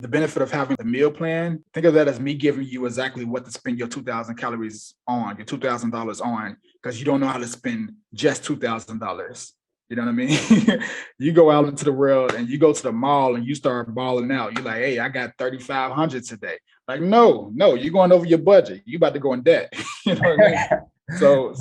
The benefit of having the meal plan, think of that as me giving you exactly what to spend your 2,000 calories on, your $2,000 on, because you don't know how to spend just $2,000. You know what I mean? You go out into the world and you go to the mall and you start balling out. You're like, hey, I got 3,500 today. Like, no, you're going over your budget. You about to go in debt. You know what I mean? So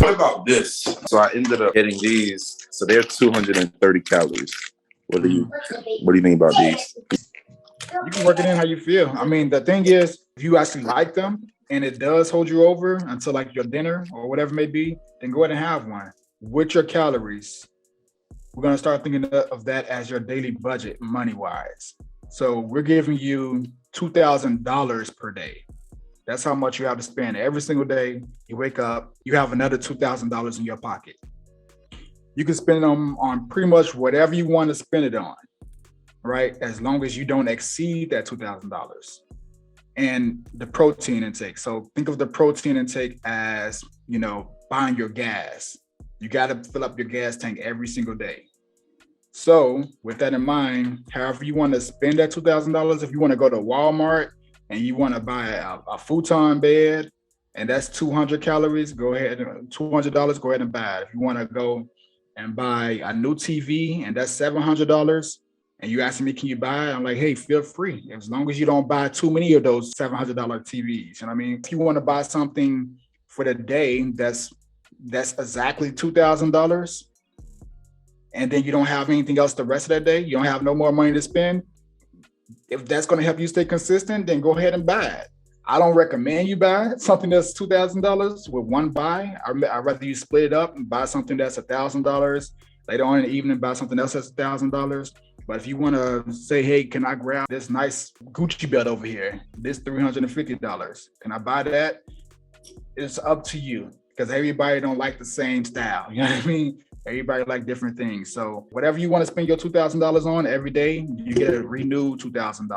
What about this? So I ended up getting these. So they're 230 calories. What do you think about these? you can work it in how you feel. I mean, the thing is, if you actually like them and it does hold you over until like your dinner or whatever it may be, then go ahead and have one. With your calories, we're going to start thinking of that as your daily budget money wise. So we're giving you $2,000 per day. That's how much you have to spend every single day. You wake up, you have another $2,000 in your pocket. You can spend them on pretty much whatever you want to spend it on, right? As long as you don't exceed that $2,000. And the protein intake. So think of the protein intake as, buying your gas. You got to fill up your gas tank every single day. So with that in mind, however you want to spend that $2,000, if you want to go to Walmart and you want to buy a futon bed, and that's 200 calories, go ahead, $200, go ahead and buy it. If you want to go and buy a new TV, and that's $700, and you asking me, can you buy it? I'm like, hey, feel free, as long as you don't buy too many of those $700 TVs. You know what I mean? If you want to buy something for the day that's exactly $2,000, and then you don't have anything else the rest of that day, you don't have no more money to spend, if that's going to help you stay consistent, then go ahead and buy it. I don't recommend you buy something that's $2,000 with one buy. I'd rather you split it up and buy something that's $1,000. Later on in the evening, buy something else that's $1,000. But if you want to say, hey, can I grab this nice Gucci belt over here? This $350. Can I buy that? It's up to you, because everybody don't like the same style. You know what I mean? Everybody like different things. So whatever you want to spend your $2,000 on every day, you get a renewed $2,000.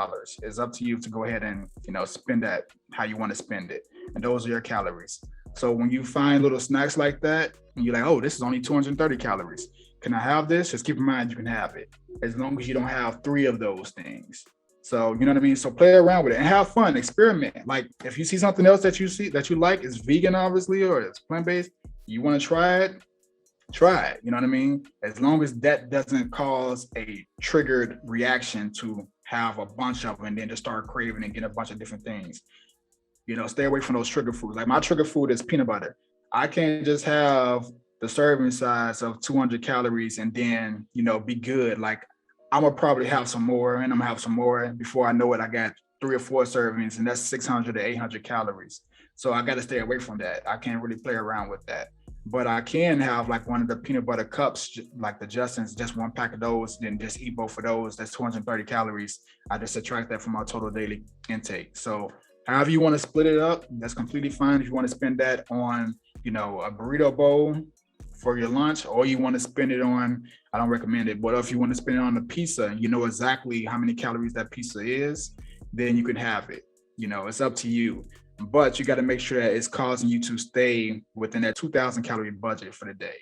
It's up to you to go ahead and, spend that how you want to spend it. And those are your calories. So when you find little snacks like that, and you're like, oh, this is only 230 calories. Can I have this? Just keep in mind you can have it, as long as you don't have 3 of those things. So, you know what I mean? So play around with it and have fun, experiment. Like if you see something else that you like, it's vegan, obviously, or it's plant-based, you want to try it, you know what I mean? As long as that doesn't cause a triggered reaction to have a bunch of them and then just start craving and get a bunch of different things. Stay away from those trigger foods. Like my trigger food is peanut butter. I can't just have the serving size of 200 calories and then, be good. Like I'm gonna probably have some more and I'm gonna have some more. Before I know it, I got 3 or 4 servings, and that's 600 to 800 calories. So I got to stay away from that. I can't really play around with that. But I can have like one of the peanut butter cups, like the Justin's, just one pack of those, then just eat both of those. That's 230 calories. I just subtract that from my total daily intake. So however you want to split it up, that's completely fine. If you want to spend that on, a burrito bowl for your lunch, or you want to spend it on, I don't recommend it, but if you want to spend it on a pizza and you know exactly how many calories that pizza is, then you can have it. It's up to you. But you got to make sure that it's causing you to stay within that 2,000 calorie budget for the day.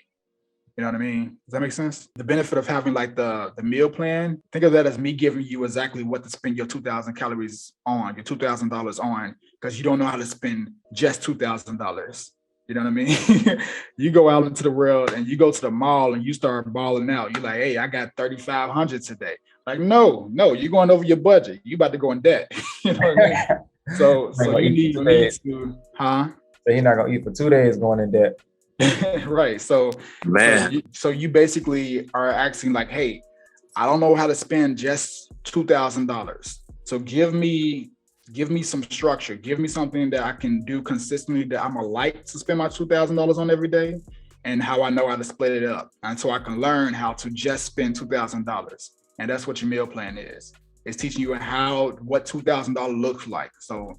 You know what I mean? Does that make sense? The benefit of having like the meal plan, think of that as me giving you exactly what to spend your 2,000 calories on, your $2,000 on, because you don't know how to spend just $2,000. You know what I mean? You go out into the world and you go to the mall and you start balling out. You're like, hey, I got 3,500 today. Like, no, you're going over your budget. You about to go in debt. You know what I mean? So you need to, huh? So you're not gonna eat for 2 days going in debt. Right. So, Man. So you basically are asking like, hey, I don't know how to spend just $2,000. So give me some structure. Give me something that I can do consistently that I'm gonna like to spend my $2,000 on every day, and how I know how to split it up, and so I can learn how to just spend $2,000. And that's what your meal plan is. It's teaching you what $2,000 looks like. So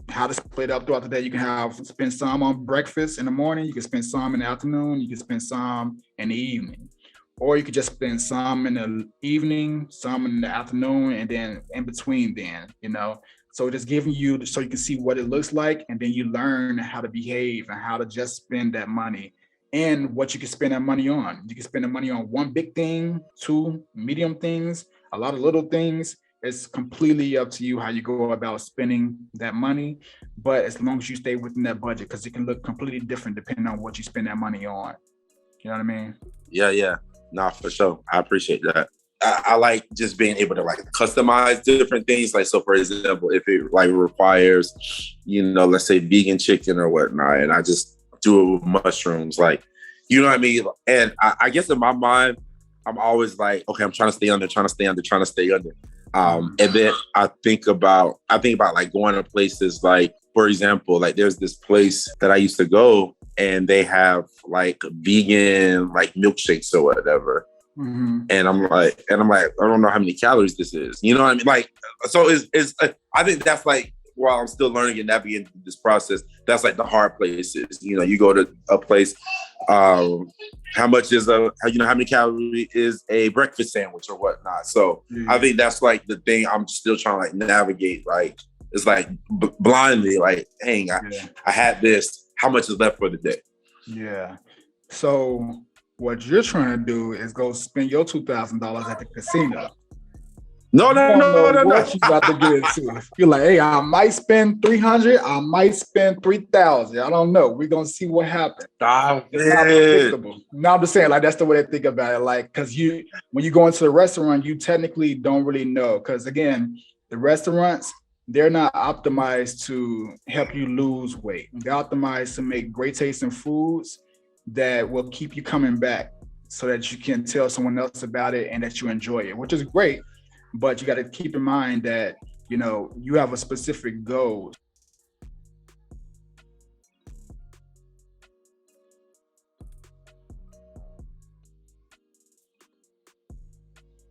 how to split up throughout the day. You can spend some on breakfast in the morning. You can spend some in the afternoon. You can spend some in the evening. Or you could just spend some in the evening, some in the afternoon, and then in between then, So just giving you so you can see what it looks like, and then you learn how to behave and how to just spend that money and what you can spend that money on. You can spend the money on one big thing, two medium things, a lot of little things. It's completely up to you how you go about spending that money. But as long as you stay within that budget, because it can look completely different depending on what you spend that money on. You know what I mean? Yeah. Nah, for sure. I appreciate that. I like just being able to like customize different things. Like, so for example, if it like requires, let's say vegan chicken or whatnot, and I just do it with mushrooms, like, you know what I mean? And I guess in my mind, I'm always like, okay, I'm trying to stay under. And then I think about like going to places like, for example, like there's this place that I used to go and they have like vegan, like milkshakes or whatever. Mm-hmm. And I'm like, I don't know how many calories this is. You know what I mean? Like, so it's I think that's like, while I'm still learning and navigating this process, that's like the hard places. You go to a place, how many calories is a breakfast sandwich or whatnot. So I think that's like the thing I'm still trying to like navigate. Like, it's like blindly, like, dang, I had this. How much is left for the day? Yeah. So what you're trying to do is go spend your $2,000 at the casino. No. What you about to get into? You're like, hey, I might spend $300. I might spend $3,000. I don't know. We're gonna see what happens. Stop it's not predictable. No, I'm just saying, like, that's the way they think about it. Like, because when you go into the restaurant, you technically don't really know. Because again, the restaurants, they're not optimized to help you lose weight. They're optimized to make great tasting foods that will keep you coming back, so that you can tell someone else about it and that you enjoy it, which is great. But you got to keep in mind that, you have a specific goal.